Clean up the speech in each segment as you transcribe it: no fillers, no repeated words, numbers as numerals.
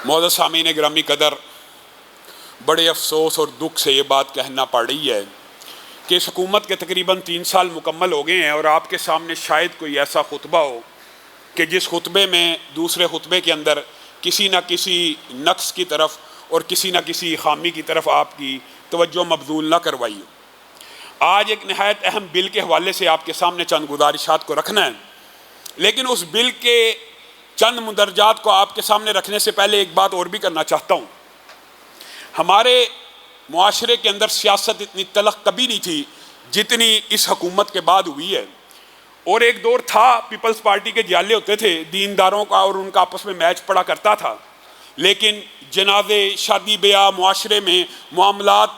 معزز سامعین گرامی قدر، بڑے افسوس اور دکھ سے یہ بات کہنا پڑ رہی ہے کہ اس حکومت کے تقریباً 3 سال مکمل ہو گئے ہیں، اور آپ کے سامنے شاید کوئی ایسا خطبہ ہو کہ جس خطبے میں دوسرے خطبے کے اندر کسی نہ کسی نقص کی طرف اور کسی نہ کسی خامی کی طرف آپ کی توجہ مبذول نہ کروائی ہو۔ آج ایک نہایت اہم بل کے حوالے سے آپ کے سامنے چند گزارشات کو رکھنا ہے، لیکن اس بل کے چند مندرجات کو آپ کے سامنے رکھنے سے پہلے ایک بات اور بھی کرنا چاہتا ہوں۔ ہمارے معاشرے کے اندر سیاست اتنی تلخ کبھی نہیں تھی جتنی اس حکومت کے بعد ہوئی ہے، اور ایک دور تھا پیپلز پارٹی کے جالے ہوتے تھے، دینداروں کا اور ان کا آپس میں میچ پڑا کرتا تھا، لیکن جنازے، شادی بیاہ، معاشرے میں معاملات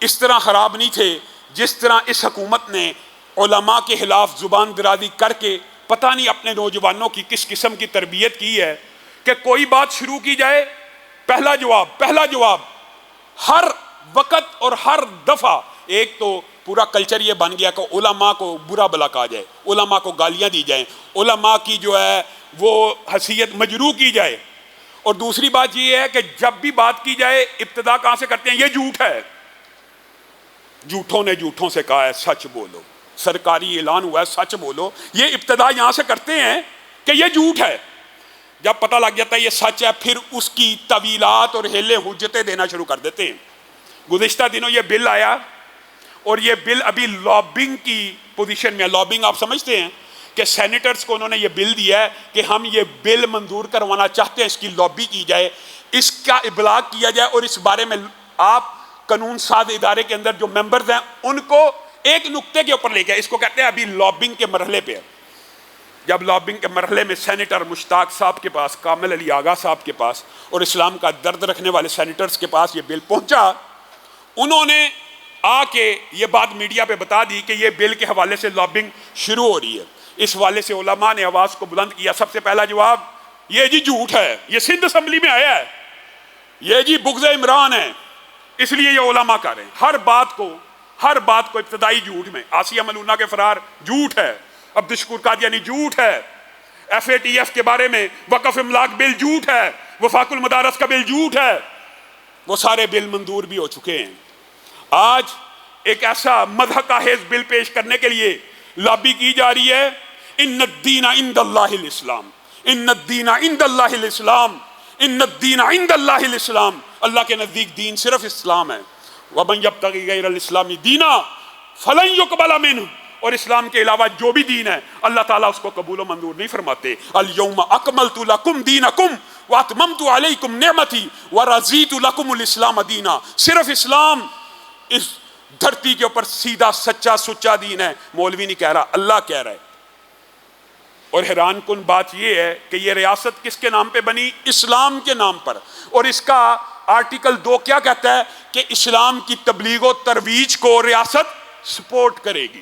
اس طرح خراب نہیں تھے جس طرح اس حکومت نے علماء کے خلاف زبان درازی کر کے پتہ نہیں اپنے نوجوانوں کی کس قسم کی تربیت کی ہے کہ کوئی بات شروع کی جائے پہلا جواب ہر وقت اور ہر دفعہ۔ ایک تو پورا کلچر یہ بن گیا کہ علماء کو برا بلا کہا جائے، علماء کو گالیاں دی جائیں، علماء کی جو ہے وہ حیثیت مجروح کی جائے، اور دوسری بات یہ ہے کہ جب بھی بات کی جائے ابتدا کہاں سے کرتے ہیں؟ یہ جھوٹ ہے، جھوٹوں نے جھوٹوں سے کہا ہے سچ بولو، سرکاری اعلان ہوا ہے سچ بولو، یہ ابتدا یہاں سے کرتے ہیں کہ یہ جھوٹ ہے۔ جب پتہ لگ جاتا ہے یہ سچ ہے، پھر اس کی طویلات اور ہیلے حجتیں دینا شروع کر دیتے ہیں۔ گزشتہ دنوں یہ بل آیا، اور یہ بل ابھی لابنگ کی پوزیشن میں ہے۔ لابنگ آپ سمجھتے ہیں کہ سینیٹرز کو انہوں نے یہ بل دیا ہے کہ ہم یہ بل منظور کروانا چاہتے ہیں، اس کی لابی کی جائے، اس کا ابلاغ کیا جائے، اور اس بارے میں آپ قانون ساز ادارے کے اندر جو ممبرز ہیں ان کو ایک نکتے کے اوپر لے کے، اس کو کہتے ہیں ابھی لابنگ کے مرحلے پہ ہے۔ جب لابنگ کے مرحلے میں سینیٹر مشتاق صاحب کے پاس، کامل علی آغا صاحب کے پاس اور اسلام کا درد رکھنے والے سینیٹرز کے پاس یہ بل پہنچا، انہوں نے آ کے یہ بات میڈیا پہ بتا دی کہ یہ بل کے حوالے سے لابنگ شروع ہو رہی ہے۔ اس حوالے سے علماء نے آواز کو بلند کیا۔ سب سے پہلا جواب یہ جی جھوٹ ہے، یہ سندھ اسمبلی میں آیا ہے، یہ جی بغض عمران ہے، اس لیے یہ علماء کر رہے ہیں۔ ہر بات کو ابتدائی جھوٹ میں۔ آسیہ ملونہ کے فرار جھوٹ ہے، عبدالشکور قادیانی جھوٹ ہے، FATF کے بارے میں وقف املاک بل جھوٹ ہے، وفاق المدارس کا بل جھوٹ ہے، وہ سارے بل منظور بھی ہو چکے ہیں۔ آج ایک ایسا مضحکہ خیز بل پیش کرنے کے لیے لابی کی جا رہی ہے۔ ان الدین عند اللہ الاسلام، ان الدین عند اللہ الاسلام، ان الدین عند اللہ الاسلام۔ اللہ کے نزدیک دین صرف اسلام ہے۔ ومن یبتغی غیر الاسلام دینا فلن یقبل منہ، اور اسلام کے علاوہ جو بھی دین ہے اللہ تعالیٰ اس کو قبول و منظور نہیں فرماتے۔ الیوم اکملت لکم دینکم واتممت علیکم نعمتی ورضیت لکم الاسلام دینا۔ صرف اسلام اس دھرتی کے اوپر سیدھا سچا سچا دین ہے۔ مولوی نہیں کہہ رہا، اللہ کہہ رہا ہے۔ اور حیران کن بات یہ ہے کہ یہ ریاست کس کے نام پہ بنی؟ اسلام کے نام پر، اور اس کا آرٹیکل 2 کیا کہتا ہے کہ اسلام کی تبلیغ و ترویج کو ریاست سپورٹ کرے گی۔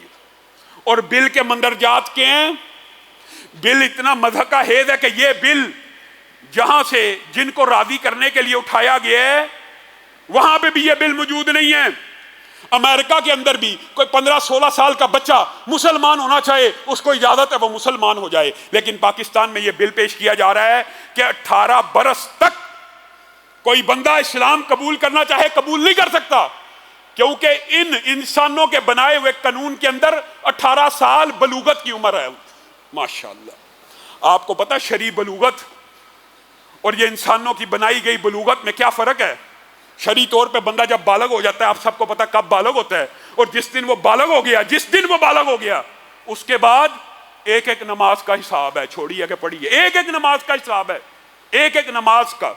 اور بل کے مندرجات کے ہیں، بل اتنا مضحکہ خیز ہے کہ یہ بل جہاں سے جن کو راضی کرنے کے لیے اٹھایا گیا ہے وہاں پہ بھی یہ بل موجود نہیں ہے۔ امریکہ کے اندر بھی کوئی 15-16 سال کا بچہ مسلمان ہونا چاہے اس کو اجازت ہے وہ مسلمان ہو جائے، لیکن پاکستان میں یہ بل پیش کیا جا رہا ہے کہ 18 برس تک کوئی بندہ اسلام قبول کرنا چاہے قبول نہیں کر سکتا، کیونکہ ان انسانوں کے بنائے ہوئے قانون کے اندر 18 سال بلوغت کی عمر ہے۔ ماشاءاللہ، آپ کو پتہ شرعی بلوغت اور یہ انسانوں کی بنائی گئی بلوغت میں کیا فرق ہے؟ شرعی طور پہ بندہ جب بالغ ہو جاتا ہے، آپ سب کو پتہ کب بالغ ہوتا ہے، اور جس دن وہ بالغ ہو گیا اس کے بعد ایک ایک نماز کا حساب ہے۔ چھوڑیے کہ پڑھیے، ایک ایک نماز کا حساب ہے، ایک ایک نماز کا۔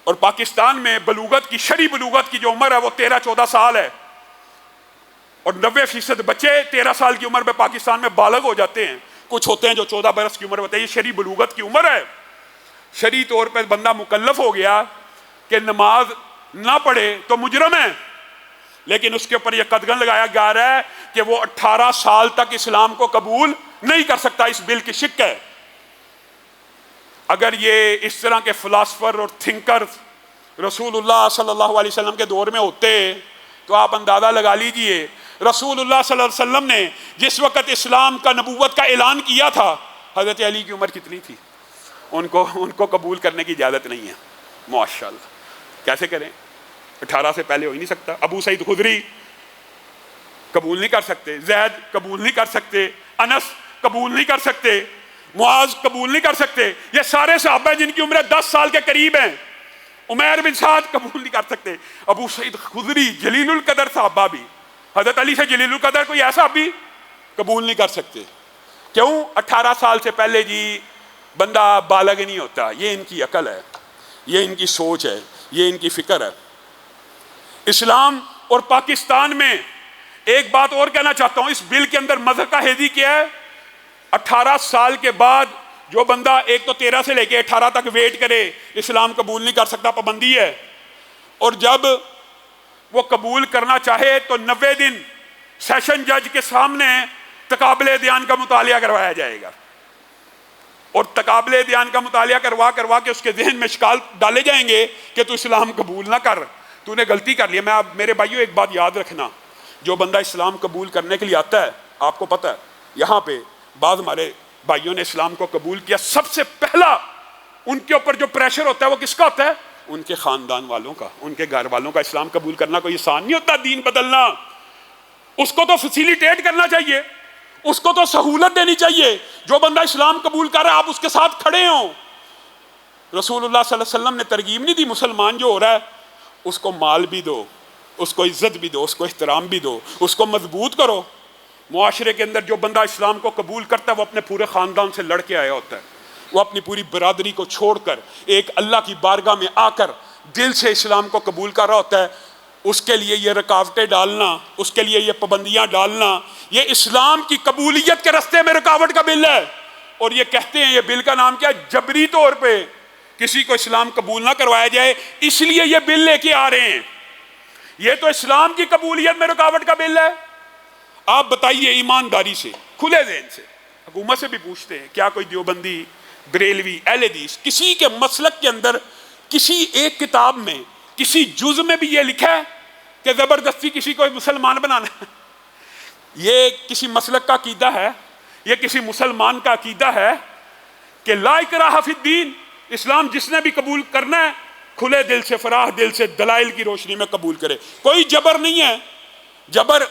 اور پاکستان میں بلوغت کی، شرعی بلوغت کی جو عمر ہے وہ 13-14 سال ہے، اور 90% بچے 13 سال کی عمر میں پاکستان میں بالغ ہو جاتے ہیں۔ کچھ ہوتے ہیں جو 14 برس کی عمر ہوتے ہیں۔ یہ شرعی بلوغت کی عمر ہے۔ شرعی طور پہ بندہ مکلف ہو گیا کہ نماز نہ پڑھے تو مجرم ہے، لیکن اس کے اوپر یہ قدغن لگایا جا رہا ہے کہ وہ 18 سال تک اسلام کو قبول نہیں کر سکتا۔ اس بل کی شک ہے۔ اگر یہ اس طرح کے فلاسفر اور تھنکر رسول اللہ صلی اللہ علیہ وسلم کے دور میں ہوتے تو آپ اندازہ لگا لیجئے رسول اللہ صلی اللہ علیہ وسلم نے جس وقت اسلام کا، نبوت کا اعلان کیا تھا، حضرت علی کی عمر کتنی تھی؟ ان کو قبول کرنے کی اجازت نہیں ہے. ماشاءاللہ. کیسے کریں؟ 18 سے پہلے ہو ہی نہیں سکتا. ابو سعید خدری قبول نہیں کر سکتے, زید قبول نہیں کر سکتے, انس قبول نہیں کر سکتے, معاذ قبول نہیں کر سکتے. یہ سارے صحابہ جن کی عمریں 10 سال کے قریب ہیں. عمیر بن سعد قبول نہیں کر سکتے. ابو سعید خدری جلیل القدر صحابہ بھی, حضرت علی سے جلیل القدر کوئی ایسا بھی قبول نہیں کر سکتے. کیوں؟ 18 سال سے پہلے جی بندہ بالغ نہیں ہوتا. یہ ان کی عقل ہے, یہ ان کی سوچ ہے, یہ ان کی فکر ہے. اسلام اور پاکستان میں ایک بات اور کہنا چاہتا ہوں, اس بل کے اندر مذہب کا حیزی کیا ہے؟ 18 سال کے بعد جو بندہ ایک تو 13 سے لے کے 18 تک ویٹ کرے اسلام قبول نہیں کر سکتا, پابندی ہے. اور جب وہ قبول کرنا چاہے تو 90 دن سیشن جج کے سامنے تقابل دیان کا مطالعہ کروایا جائے گا, اور تقابل دیان کا مطالعہ کروا کے اس کے ذہن میں اشکال ڈالے جائیں گے کہ تو اسلام قبول نہ کر, تو نے غلطی کر لی. میں میرے بھائیوں ایک بات یاد رکھنا, جو بندہ اسلام قبول کرنے کے لیے آتا ہے, آپ کو پتہ ہے یہاں پہ بعض ہمارے بھائیوں نے اسلام کو قبول کیا, سب سے پہلا ان کے اوپر جو پریشر ہوتا ہے وہ کس کا ہوتا ہے؟ ان کے خاندان والوں کا, ان کے گھر والوں کا. اسلام قبول کرنا کوئی آسان نہیں ہوتا, دین بدلنا. اس کو تو فیسیلیٹیٹ کرنا چاہیے, اس کو تو سہولت دینی چاہیے. جو بندہ اسلام قبول کر رہا ہے آپ اس کے ساتھ کھڑے ہوں. رسول اللہ صلی اللہ علیہ وسلم نے ترغیب نہیں دی, مسلمان جو ہو رہا ہے اس کو مال بھی دو, اس کو عزت بھی دو, اس کو احترام بھی دو, اس کو مضبوط کرو. معاشرے کے اندر جو بندہ اسلام کو قبول کرتا ہے وہ اپنے پورے خاندان سے لڑ کے آیا ہوتا ہے, وہ اپنی پوری برادری کو چھوڑ کر ایک اللہ کی بارگاہ میں آ کر دل سے اسلام کو قبول کر رہا ہوتا ہے. اس کے لیے یہ رکاوٹیں ڈالنا, اس کے لیے یہ پابندیاں ڈالنا, یہ اسلام کی قبولیت کے راستے میں رکاوٹ کا بل ہے. اور یہ کہتے ہیں, یہ بل کا نام کیا؟ جبری طور پہ کسی کو اسلام قبول نہ کروایا جائے, اس لیے یہ بل لے کے آ رہے ہیں. یہ تو اسلام کی قبولیت میں رکاوٹ کا بل ہے. آپ بتائیے ایمانداری سے, کھلے ذہن سے, حکومت سے بھی پوچھتے ہیں, کیا کوئی دیوبندی, بریلوی, اہل حدیث کسی کے مسلک کے اندر کسی ایک کتاب میں کسی جز میں بھی یہ لکھا ہے کہ زبردستی کسی کو مسلمان بنانا ہے؟ یہ کسی مسلک کا عقیدہ ہے, یہ کسی مسلمان کا عقیدہ ہے کہ لا اکراہ فی الدین, اسلام جس نے بھی قبول کرنا ہے کھلے دل سے, فراخ دل سے, دلائل کی روشنی میں قبول کرے. کوئی جبر نہیں ہے. جبر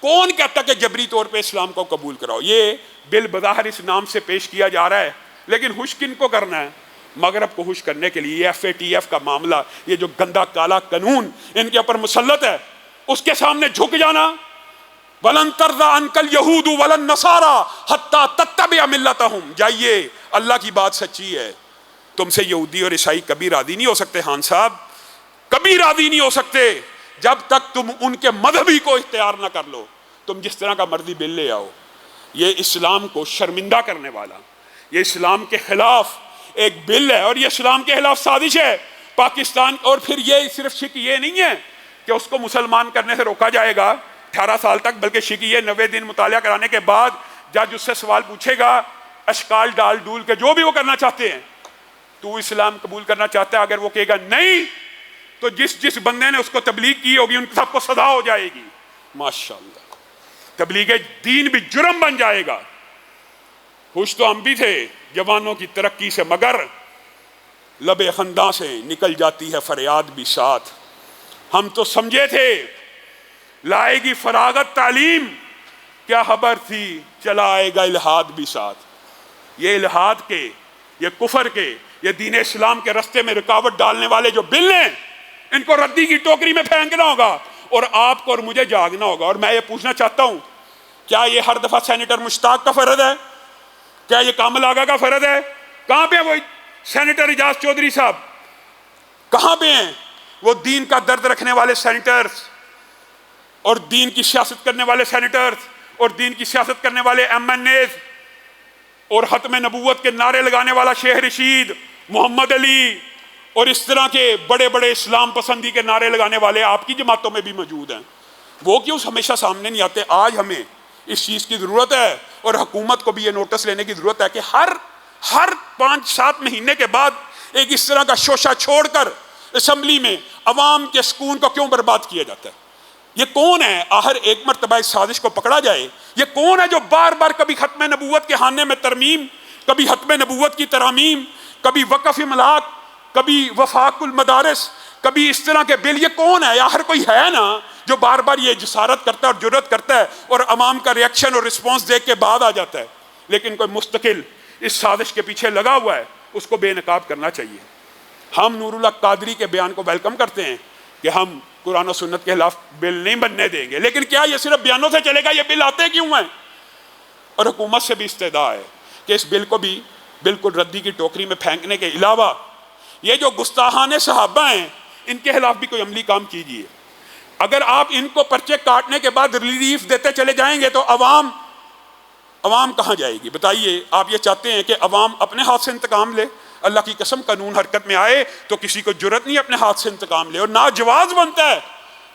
کون کہتا کہ جبری طور پہ اسلام کو قبول کراؤ؟ یہ بل بظاہر اس نام سے پیش کیا جا رہا ہے, لیکن خوش کن کو کرنا ہے؟ مغرب کو خوش کرنے کے لیے. یہ FATF کا معاملہ, یہ جو گندا کالا قانون ان کے اوپر مسلط ہے, اس کے سامنے جھک جانا. وَلَن تَرْضَىٰ عَنْكَ الْيَهُودُ وَلَا النَّصَارَىٰ حَتَّىٰ تَتَّبِعَ مِلَّتَهُمْ. جائیے, اللہ کی بات سچی ہے, تم سے یہودی اور عیسائی کبھی راضی نہیں ہو سکتے. خان صاحب کبھی راضی نہیں ہو سکتے جب تک تم ان کے مذہبی کو اختیار نہ کر لو. تم جس طرح کا مرضی بل لے آؤ, یہ اسلام کو شرمندہ کرنے والا, یہ اسلام کے خلاف ایک بل ہے, اور یہ اسلام کے خلاف سازش ہے پاکستان. اور پھر یہ صرف شک یہ نہیں ہے کہ اس کو مسلمان کرنے سے روکا جائے گا 18 سال تک, بلکہ شک یہ 90 دن مطالعہ کرانے کے بعد جج اس سے سوال پوچھے گا, اشکال ڈال ڈول کے جو بھی وہ کرنا چاہتے ہیں, تو اسلام قبول کرنا چاہتا ہے؟ اگر وہ کہے گا نہیں تو جس بندے نے اس کو تبلیغ کی ہوگی ان سب کو سزا ہو جائے گی. ماشاءاللہ, تبلیغ دین بھی جرم بن جائے گا. خوش تو ہم بھی تھے جوانوں کی ترقی سے, مگر لب خنداں سے نکل جاتی ہے فریاد بھی ساتھ. ہم تو سمجھے تھے لائے گی فراغت تعلیم, کیا خبر تھی چلا آئے گا الہاد بھی ساتھ. یہ الہاد کے, یہ کفر کے, یہ دین اسلام کے راستے میں رکاوٹ ڈالنے والے جو بل ہیں, ان کو ردی کی ٹوکری میں پھینکنا ہوگا, اور آپ کو اور مجھے جاگنا ہوگا. اور میں یہ پوچھنا چاہتا ہوں, کیا یہ ہر دفعہ سینیٹر مشتاق کا فرض ہے؟ کیا یہ کامل آگا کا فرض ہے؟ کہاں پہ وہ سینیٹر اعجاز چودھری صاحب؟ کہاں پہ ہیں وہ دین کا درد رکھنے والے سینیٹرز, اور دین کی سیاست کرنے والے سینیٹرز, اور دین کی سیاست کرنے والے MNAs, اور ختم نبوت کے نعرے لگانے والا شیخ رشید, محمد علی, اور اس طرح کے بڑے بڑے اسلام پسندی کے نعرے لگانے والے آپ کی جماعتوں میں بھی موجود ہیں. وہ کیوں ہمیشہ سامنے نہیں آتے؟ آج ہمیں اس چیز کی ضرورت ہے, اور حکومت کو بھی یہ نوٹس لینے کی ضرورت ہے کہ ہر 5-7 مہینے کے بعد ایک اس طرح کا شوشہ چھوڑ کر اسمبلی میں عوام کے سکون کو کیوں برباد کیا جاتا ہے؟ یہ کون ہے؟ آخر ایک مرتبہ اس سازش کو پکڑا جائے. یہ کون ہے جو بار بار کبھی ختم نبوت کے خانے میں ترمیم, کبھی ختم نبوت کی ترامیم, کبھی وقف املاک، کبھی وفاق المدارس، کبھی اس طرح کے بل. یہ کون ہے؟ یا ہر کوئی ہے نا جو بار بار یہ جسارت کرتا ہے اور جرات کرتا ہے اور عوام کا ریاکشن اور رسپانس دیکھ کے بعد آ جاتا ہے. لیکن کوئی مستقل اس سازش کے پیچھے لگا ہوا ہے، اس کو بے نقاب کرنا چاہیے. ہم نور اللہ قادری کے بیان کو ویلکم کرتے ہیں کہ ہم قرآن و سنت کے خلاف بل نہیں بننے دیں گے، لیکن کیا یہ صرف بیانوں سے چلے گا؟ یہ بل آتے کیوں ہیں؟ اور حکومت سے بھی استدعا ہے کہ اس بل کو بھی بالکل ردی کی ٹوکری میں پھینکنے کے علاوہ یہ جو گستاحان صحابہ ہیں ان کے خلاف بھی کوئی عملی کام کیجیے. اگر آپ ان کو پرچے کاٹنے کے بعد ریلیف دیتے چلے جائیں گے تو عوام کہاں جائے گی؟ بتائیے. آپ یہ چاہتے ہیں کہ عوام اپنے ہاتھ سے انتقام لے؟ اللہ کی قسم قانون حرکت میں آئے تو کسی کو جرت نہیں اپنے ہاتھ سے انتقام لے، اور ناجواز بنتا ہے.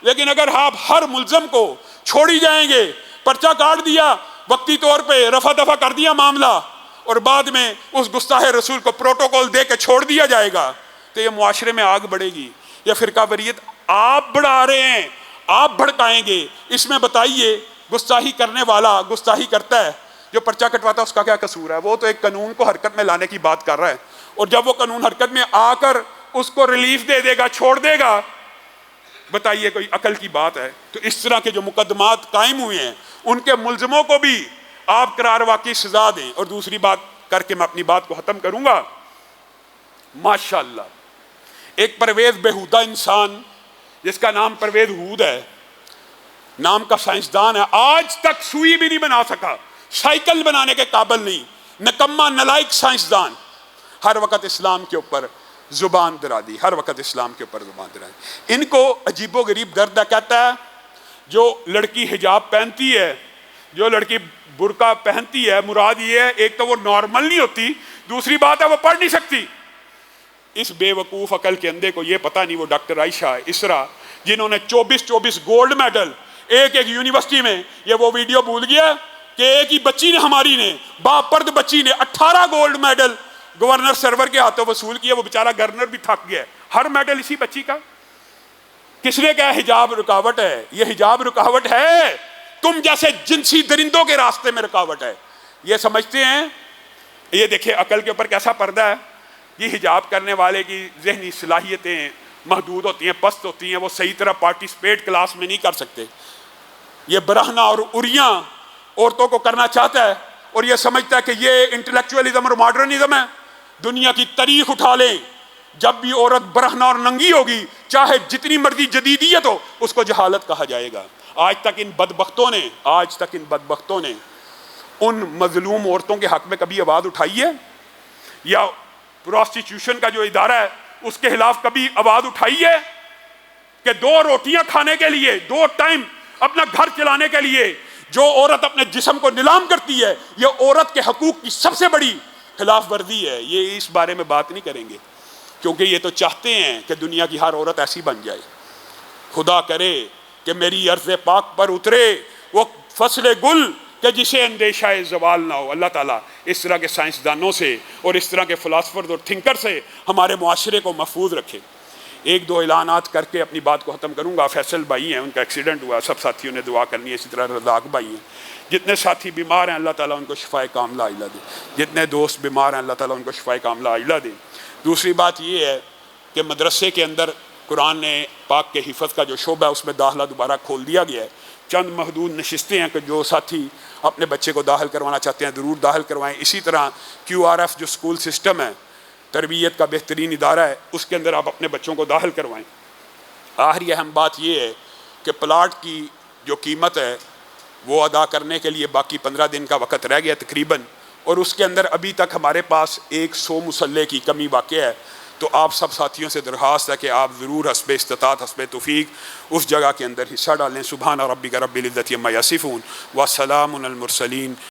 لیکن اگر آپ ہر ملزم کو چھوڑی جائیں گے، پرچہ کاٹ دیا، وقتی طور پہ رفع دفع کر دیا معاملہ، اور بعد میں اس گستاخ رسول کو پروٹوکول دے کے چھوڑ دیا جائے گا، تو یہ معاشرے میں آگ بڑھے گی. یہ فرقہ واریت آپ بڑھا رہے ہیں، آپ بھڑکائیں گے. اس میں بتائیے گستاخی کرنے والا گستاخی کرتا ہے، جو پرچہ کٹواتا ہے اس کا کیا قصور ہے؟ وہ تو ایک قانون کو حرکت میں لانے کی بات کر رہا ہے، اور جب وہ قانون حرکت میں آ کر اس کو ریلیف دے دے گا، چھوڑ دے گا، بتائیے کوئی عقل کی بات ہے؟ تو اس طرح کے جو مقدمات قائم ہوئے ہیں ان کے ملزموں کو بھی آپ قرار واقعی سزا دیں. اور دوسری بات کر کے میں اپنی بات کو ختم کروں گا. ماشاءاللہ ایک پرویز بیہودہ انسان جس کا نام پرویز ہود ہے، نام کا سائنسدان ہے، آج تک سوئی بھی نہیں بنا سکا، سائیکل بنانے کے قابل نہیں، نکما نلائق سائنسدان، ہر وقت اسلام کے اوپر زبان درا دی، ہر وقت اسلام کے اوپر زبان درا دی. ان کو عجیب و غریب درد ہے. کہتا ہے جو لڑکی حجاب پہنتی ہے، جو لڑکی برقع پہنتی ہے، مراد یہ ہے ایک تو وہ نارمل نہیں ہوتی، دوسری بات ہے وہ پڑھ نہیں سکتی. اس بے وقوف عقل کے اندھے کو یہ پتہ نہیں وہ ڈاکٹر عائشہ اسرا جنہوں نے 24 گولڈ میڈل ایک یونیورسٹی میں، یہ وہ ویڈیو بھول گیا کہ ایک ہی بچی نے، ہماری نے، باپرد بچی نے 18 گولڈ میڈل گورنر سرور کے ہاتھوں وصول کیا. وہ بیچارہ گورنر بھی تھک گیا. ہر میڈل اسی بچی کا. کس نے کہا حجاب رکاوٹ ہے؟ یہ حجاب رکاوٹ ہے، تم جیسے جنسی درندوں کے راستے میں رکاوٹ ہے. یہ سمجھتے ہیں. یہ دیکھیں عقل کے اوپر کیسا پردہ ہے. یہ حجاب کرنے والے کی ذہنی صلاحیتیں محدود ہوتی ہیں، پست ہوتی ہیں، وہ صحیح طرح پارٹیسپیٹ کلاس میں نہیں کر سکتے. یہ برہنہ اور اریاں عورتوں کو کرنا چاہتا ہے اور یہ سمجھتا ہے کہ یہ انٹلیکچوئلزم اور ماڈرنزم ہے. دنیا کی تاریخ اٹھا لیں، جب بھی عورت برہنہ اور ننگی ہوگی، چاہے جتنی مرضی جدیدیت ہو، اس کو جہالت کہا جائے گا. آج تک ان بدبختوں نے ان مظلوم عورتوں کے حق میں کبھی آواز اٹھائی ہے؟ یا پروسٹیٹیوشن کا جو ادارہ ہے اس کے خلاف کبھی آواز اٹھائی ہے کہ 2 روٹیاں کھانے کے لیے، 2 ٹائم اپنا گھر چلانے کے لیے جو عورت اپنے جسم کو نیلام کرتی ہے، یہ عورت کے حقوق کی سب سے بڑی خلاف ورزی ہے. یہ اس بارے میں بات نہیں کریں گے کیونکہ یہ تو چاہتے ہیں کہ دنیا کی ہر عورت ایسی بن جائے. خدا کرے کہ میری عرض پاک پر اترے وہ فصل گل کہ جسے اندیشہ زوال نہ ہو. اللہ تعالیٰ اس طرح کے سائنسدانوں سے اور اس طرح کے فلاسفرز اور تھنکر سے ہمارے معاشرے کو محفوظ رکھے. 1-2 اعلانات کر کے اپنی بات کو ختم کروں گا. فیصل بھائی ہیں، ان کا ایکسیڈنٹ ہوا، سب ساتھیوں نے دعا کرنی ہے. اسی طرح رزاق بھائی ہیں. جتنے ساتھی بیمار ہیں اللہ تعالیٰ ان کو شفائے کاملہ عاجلہ دے. جتنے دوست بیمار ہیں اللہ تعالیٰ ان کو شفائے کاملہ عاجلہ دے. دوسری بات یہ ہے کہ مدرسے کے اندر قرآن پاک کے حفظ کا جو شعبہ ہے اس میں داخلہ دوبارہ کھول دیا گیا ہے. چند محدود نشستیں ہیں کہ جو ساتھی اپنے بچے کو داخل کروانا چاہتے ہیں ضرور داخل کروائیں. اسی طرح QRF جو اسکول سسٹم ہے، تربیت کا بہترین ادارہ ہے، اس کے اندر آپ اپنے بچوں کو داخل کروائیں. آخری اہم بات یہ ہے کہ پلاٹ کی جو قیمت ہے وہ ادا کرنے کے لیے باقی 15 دن کا وقت رہ گیا تقریباً، اور اس کے اندر ابھی تک ہمارے پاس 100 مسلح کی کمی واقع ہے. تو آپ سب ساتھیوں سے درخواست ہے کہ آپ ضرور حسب استطاعت حسب توفیق اس جگہ کے اندر حصہ ڈالیں. سبحان ربک رب العزت عما یصفون وسلام علی المرسلین.